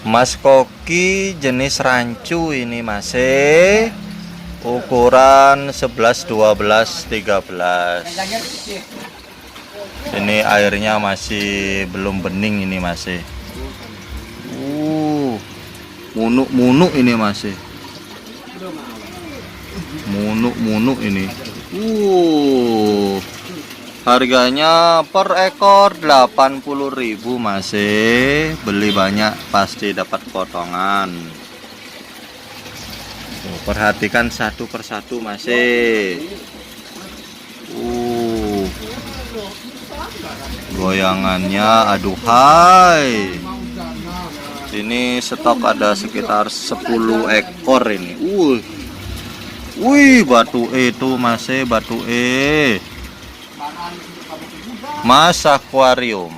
Mas koki jenis rancu ini masih ukuran 11, 12, 13. Ini airnya masih belum bening ini masih. Munuk-munuk ini masih. Munuk-munuk ini. Harganya per ekor 80.000 masih. Beli banyak pasti dapat potongan. Perhatikan satu persatu masih. Goyangannya aduhai. Ini stok ada sekitar 10 ekor ini. Wih, batu itu masih batu Mas akuarium.